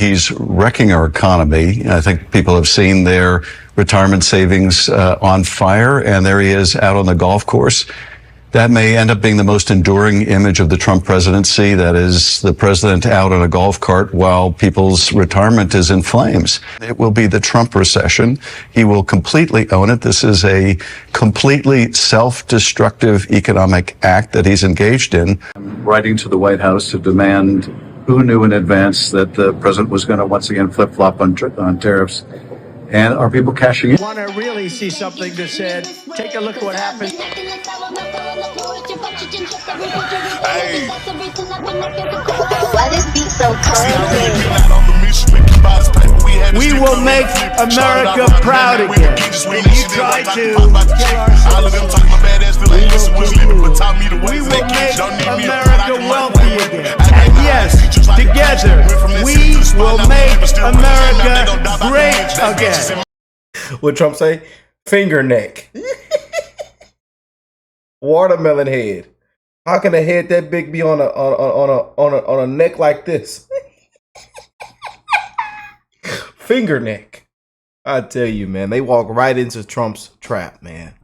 he's wrecking our economy. I think people have seen their retirement savings on fire, and there he is out on the golf course. That may end up being the most enduring image of the Trump presidency. That is the president out on a golf cart while people's retirement is in flames. It will be the Trump recession. He will completely own it. This is a completely self-destructive economic act that he's engaged in. I'm writing to the White House to demand who knew in advance that the president was going to once again flip-flop on tariffs. And are people cashing in? Want to really see something that said, take a look at what happened. Hey. Why this beat so cold? We will make America proud again. When you try to kill our we will make America wealthy again. And yes, together, we will make America great again. What Trump say? Finger neck. Watermelon head. How can a head that big be on a neck like this? Finger neck. I tell you, man, they walk right into Trump's trap, man.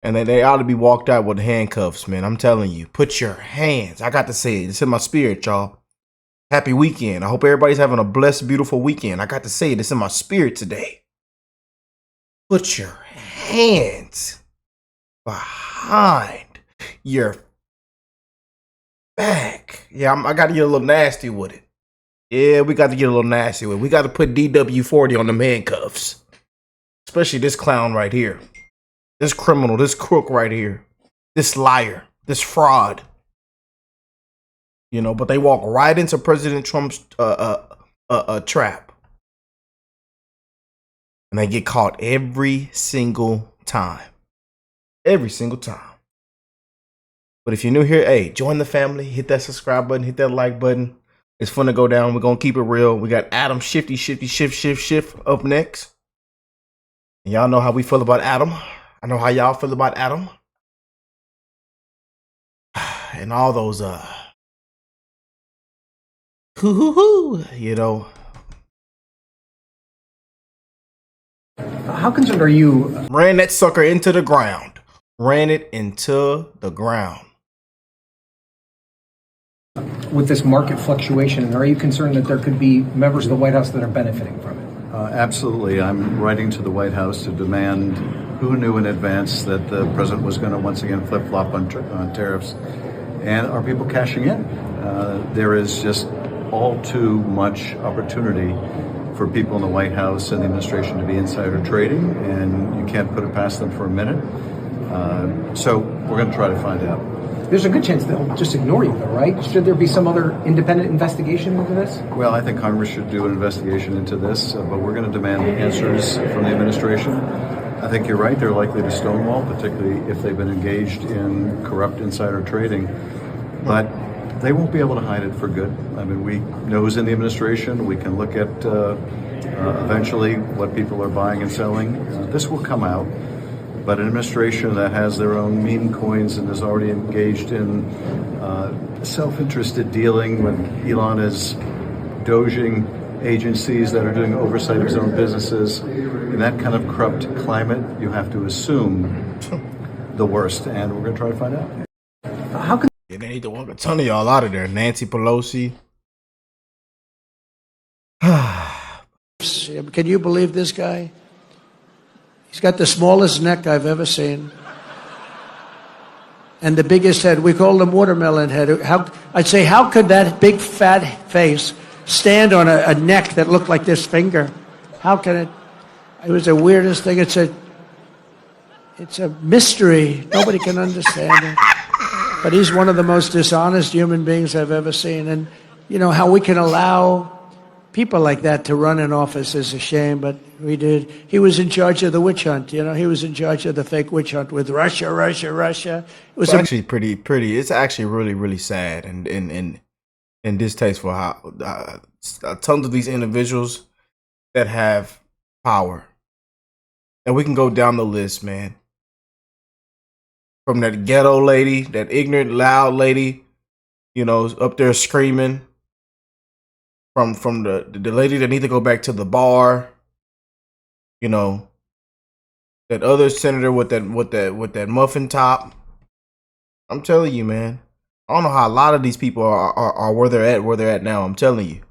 And they ought to be walked out with handcuffs, man. I'm telling you, put your hands. I got to say it. It's in my spirit, y'all. Happy weekend. I hope everybody's having a blessed, beautiful weekend. I got to say it. It's in my spirit today. Put your hands behind your back. Yeah, I got to get a little nasty with it. Yeah, we got to get a little nasty with it. We got to put DW40 on them handcuffs. Especially this clown right here. This criminal, this crook right here. This liar, this fraud. You know, but they walk right into President Trump's trap. And they get caught every single time. Every single time. But if you're new here, hey, join the family. Hit that subscribe button. Hit that like button. It's fun to go down. We're going to keep it real. We got Adam Shift up next. And y'all know how we feel about Adam. I know how y'all feel about Adam. And all those, you know. How concerned are you? Ran that sucker into the ground. Ran it into the ground. With this market fluctuation, and are you concerned that there could be members of the White House that are benefiting from it? Absolutely. I'm writing to the White House to demand who knew in advance that the president was going to once again flip-flop on tariffs. And are people cashing in? There is just all too much opportunity for people in the White House and the administration to be insider trading, and you can't put it past them for a minute. So we're going to try to find out. There's a good chance they'll just ignore you, though, right? Should there be some other independent investigation into this? Well, I think Congress should do an investigation into this, but we're going to demand answers from the administration. I think you're right. They're likely to stonewall, particularly if they've been engaged in corrupt insider trading. But they won't be able to hide it for good. I mean, we know who's in the administration. We can look at eventually what people are buying and selling. This will come out. But an administration that has their own meme coins and is already engaged in self-interested dealing when Elon is doging agencies that are doing oversight of his own businesses, in that kind of corrupt climate, you have to assume the worst, and we're going to try to find out. How can they need to walk a ton of y'all out of there? Nancy Pelosi. Can you believe this guy? He's got the smallest neck I've ever seen. And the biggest head. We call him watermelon head. I'd say, how could that big fat face stand on a neck that looked like this finger? How can it? It was the weirdest thing. It's a mystery. Nobody can understand it. But he's one of the most dishonest human beings I've ever seen. And, you know, how we can allow people like that to run an office is a shame, but we did. He was in charge of the witch hunt, you know. He was in charge of the fake witch hunt with Russia. It was actually pretty. It's actually really sad and distasteful how tons of these individuals that have power. And we can go down the list, man. From that ghetto lady, that ignorant, loud lady, you know, up there screaming. from the lady that need to go back to the bar, you know, that other senator with that muffin top. I'm telling you, man. I don't know how a lot of these people are where they're at now. I'm telling you.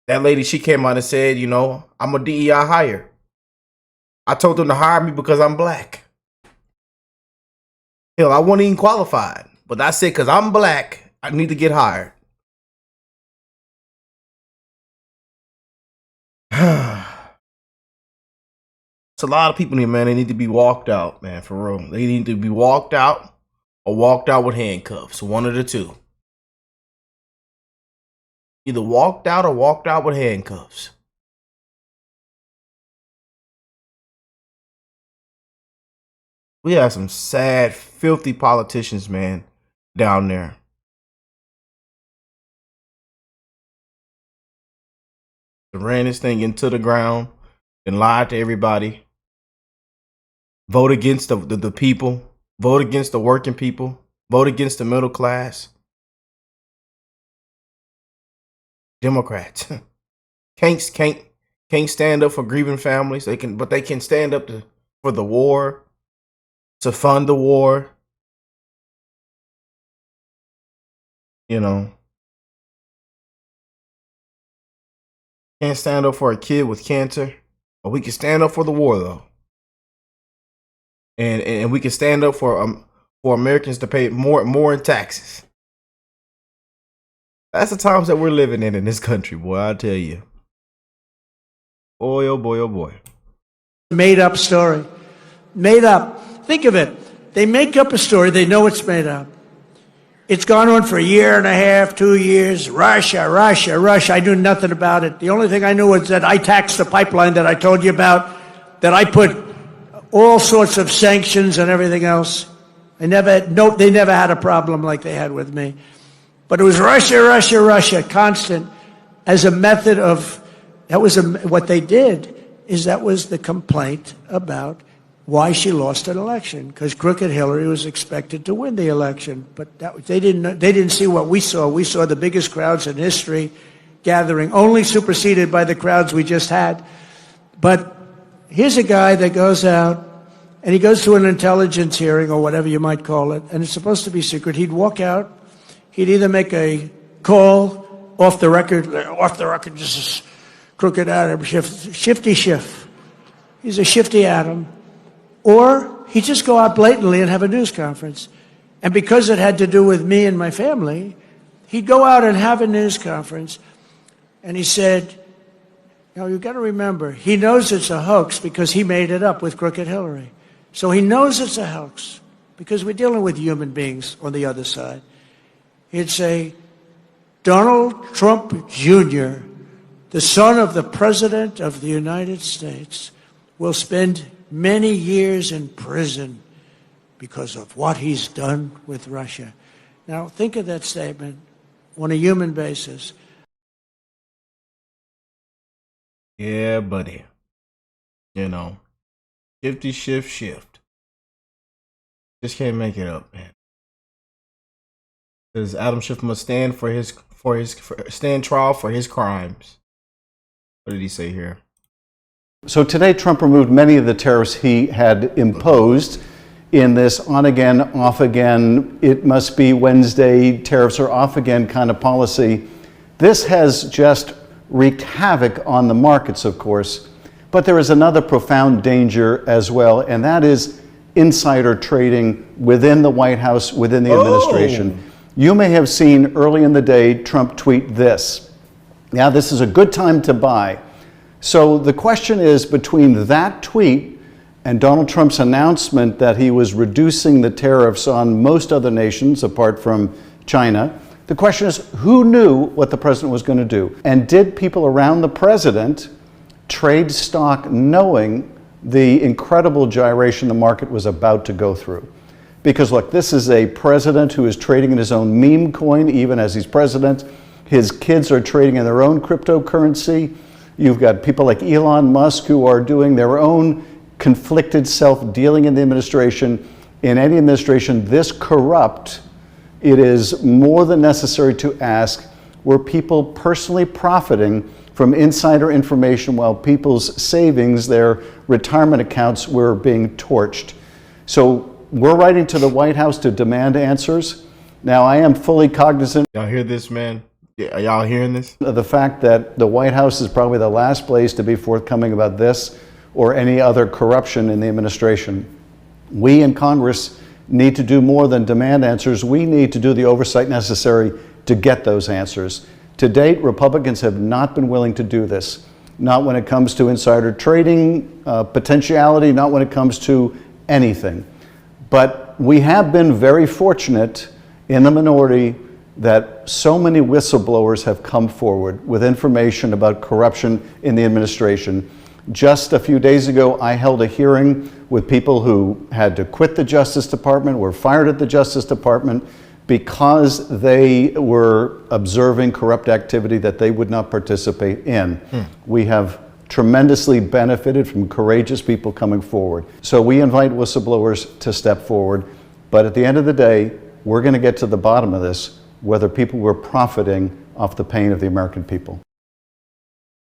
That lady, she came out and said, you know, I'm a DEI hire. I told them to hire me because I'm black. Hell, I wasn't even qualified. But I said, because I'm black, I need to get hired. It's a lot of people here, man. They need to be walked out, man, for real. They need to be walked out or walked out with handcuffs. One of the two. Either walked out or walked out with handcuffs. We have some sad, filthy politicians, man, down there. They ran this thing into the ground and lied to everybody. Vote against the people. Vote against the working people. Vote against the middle class. Democrats can't stand up for grieving families. But they can stand up for the war, to fund the war. You know, can't stand up for a kid with cancer, but we can stand up for the war though, and we can stand up for Americans to pay more in taxes. That's the times that we're living in this country, boy. I tell you. Boy, oh boy, oh boy. Made up story. Made up. Think of it. They make up a story. They know it's made up. It's gone on for a year and a half, 2 years. Russia. I knew nothing about it. The only thing I knew was that I taxed the pipeline that I told you about, that I put all sorts of sanctions and everything else. They never had a problem like they had with me. But it was Russia, constant, as a method of, what they did is that was the complaint about why she lost an election, because crooked Hillary was expected to win the election. But they didn't see what we saw. We saw the biggest crowds in history gathering, only superseded by the crowds we just had. But here's a guy that goes out, and he goes to an intelligence hearing, or whatever you might call it, and it's supposed to be secret. He'd walk out. He'd either make a call off the record, just as crooked Adam, shifty Schiff. He's a shifty Adam. Or he'd just go out blatantly and have a news conference. And because it had to do with me and my family, he'd go out and have a news conference. And he said, you've got to remember, he knows it's a hoax because he made it up with crooked Hillary. So he knows it's a hoax because we're dealing with human beings on the other side. He'd say, Donald Trump Jr., the son of the President of the United States, will spend many years in prison because of what he's done with Russia. Now, think of that statement on a human basis. Yeah, buddy. You know, shifty shift. Just can't make it up, man. Because Adam Schiff must stand stand trial for his crimes. What did he say here? So today, Trump removed many of the tariffs he had imposed in this on again, off again, it must be Wednesday, tariffs are off again kind of policy. This has just wreaked havoc on the markets, of course, but there is another profound danger as well, and that is insider trading within the White House, within the administration. You may have seen early in the day Trump tweet this. Now, this is a good time to buy. So the question is, between that tweet and Donald Trump's announcement that he was reducing the tariffs on most other nations apart from China, the question is, who knew what the president was going to do? And did people around the president trade stock knowing the incredible gyration the market was about to go through? Because look, this is a president who is trading in his own meme coin, even as he's president. His kids are trading in their own cryptocurrency. You've got people like Elon Musk who are doing their own conflicted self-dealing in the administration. In any administration this corrupt, it is more than necessary to ask, were people personally profiting from insider information while people's savings, their retirement accounts, were being torched. So we're writing to the White House to demand answers. Now, I am fully cognizant. Y'all hear this, man? Yeah, are y'all hearing this? The fact that the White House is probably the last place to be forthcoming about this or any other corruption in the administration. We in Congress need to do more than demand answers. We need to do the oversight necessary to get those answers. To date, Republicans have not been willing to do this. Not when it comes to insider trading, potentiality, not when it comes to anything. But we have been very fortunate in the minority that so many whistleblowers have come forward with information about corruption in the administration. Just a few days ago, I held a hearing with people who had to quit the Justice Department, were fired at the Justice Department because they were observing corrupt activity that they would not participate in. We have tremendously benefited from courageous people coming forward. So we invite whistleblowers to step forward. But at the end of the day, we're going to get to the bottom of this, whether people were profiting off the pain of the American people.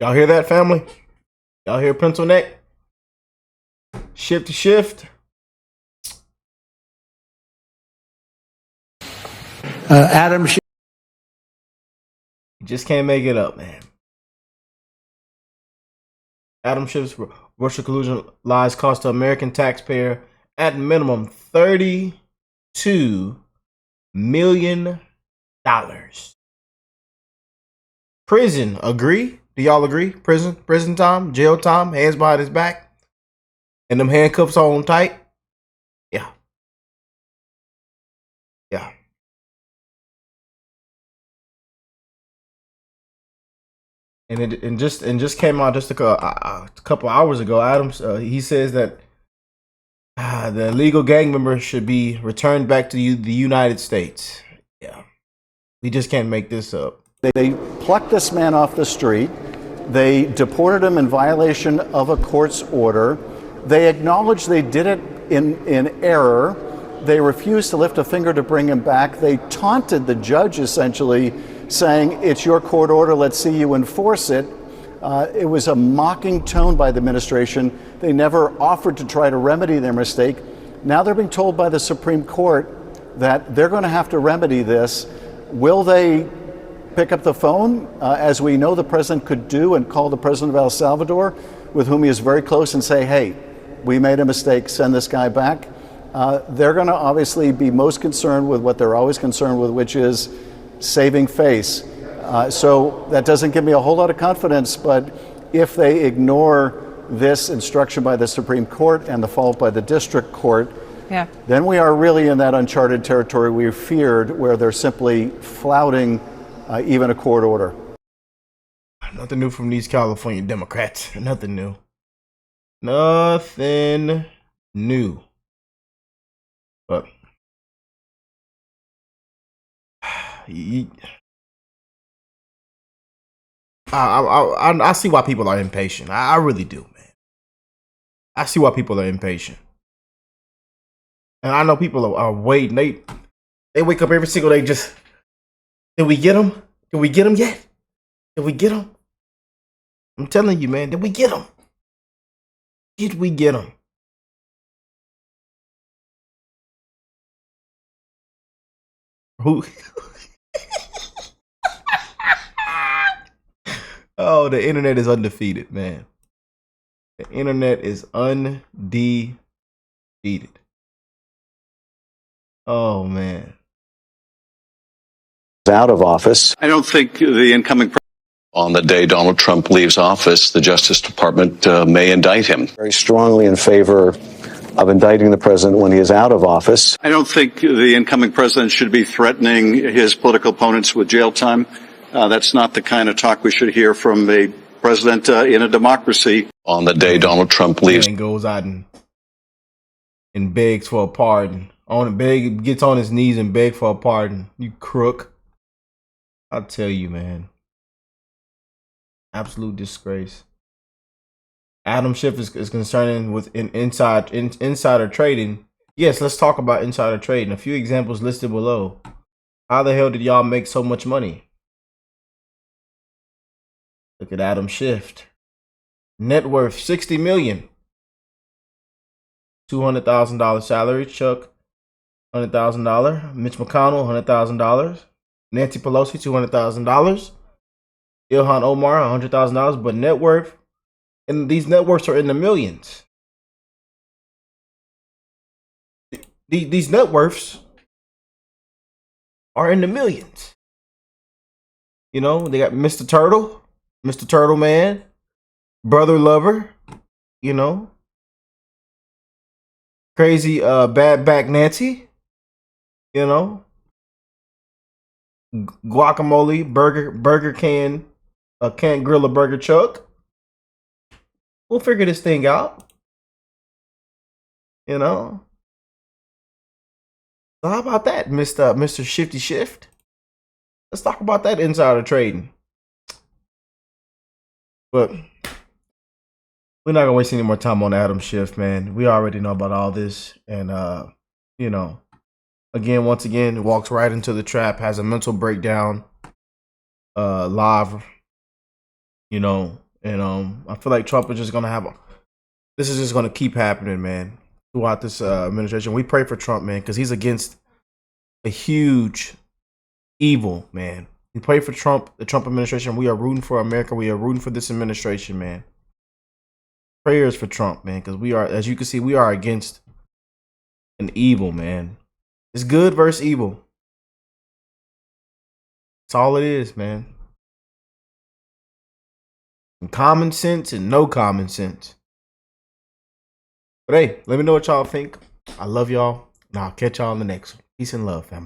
Y'all hear that, family? Y'all hear pencil neck? Shift to shift. Adam Schiff. You just can't make it up, man. Adam Schiff's Russia collusion lies cost the American taxpayer at minimum $32 million. Prison, agree? Do y'all agree? Prison time, jail time, hands behind his back, and them handcuffs on tight. Yeah. And it just came out just a couple hours ago. Adams he says that the illegal gang member should be returned back to the United States. Yeah, we just can't make this up. They plucked this man off the street. They deported him in violation of a court's order. They acknowledged they did it in error. They refused to lift a finger to bring him back. They taunted the judge, essentially, saying, it's your court order, let's see you enforce it. It was a mocking tone by the administration. They never offered to try to remedy their mistake. Now they're being told by the Supreme Court that they're going to have to remedy this. Will they pick up the phone, as we know the president could do, and call the president of El Salvador, with whom he is very close, and say, hey, we made a mistake, send this guy back? They're going to obviously be most concerned with what they're always concerned with, which is saving face. So that doesn't give me a whole lot of confidence, but if they ignore this instruction by the Supreme Court and the fault by the district court, then we are really in that uncharted territory we feared, where they're simply flouting even a court order. Nothing new from these California Democrats. Nothing new. Nothing new. But I see why people are impatient. I really do, man. I see why people are impatient. And I know people are waiting. They wake up every single day just, did we get him? Did we get him yet? Did we get him? I'm telling you, man, did we get him? Did we get him? Who? Oh, the internet is undefeated, man. The internet is undefeated. Oh, man. Out of office. I don't think the incoming president. On the day Donald Trump leaves office, the Justice Department may indict him. Very strongly in favor of indicting the president when he is out of office. I don't think the incoming president should be threatening his political opponents with jail time. That's not the kind of talk we should hear from a president in a democracy. On the day Donald Trump leaves, and goes out and begs for a pardon. Gets on his knees and begs for a pardon. You crook. I'll tell you, man. Absolute disgrace. Adam Schiff is concerning with insider trading. Yes, let's talk about insider trading. A few examples listed below. How the hell did y'all make so much money? Look at Adam Schiff. Net worth $60 million. $200,000 salary. Chuck, $100,000. Mitch McConnell, $100,000. Nancy Pelosi, $200,000. Ilhan Omar, $100,000. But net worth, and these net worths are in the millions. These net worths are in the millions. You know, they got Mr. Turtle Man, Brother Lover, you know, crazy bad back Nancy, you know, guacamole, burger can, can't grill a burger Chuck. We'll figure this thing out. You know. So how about that, Mr. Shifty Shift? Let's talk about that insider trading. But we're not gonna waste any more time on Adam Schiff, man. We already know about all this, and you know, once again, walks right into the trap, has a mental breakdown, live, you know, and I feel like Trump is just gonna have this is just gonna keep happening, man, throughout this administration. We pray for Trump, man, because he's against a huge evil, man. We pray for Trump, the Trump administration. We are rooting for America. We are rooting for this administration, man. Prayers for Trump, man, because we are, as you can see, we are against an evil, man. It's good versus evil. That's all it is, man. And common sense and no common sense. But hey, let me know what y'all think. I love y'all, and I'll catch y'all in the next one. Peace and love, family.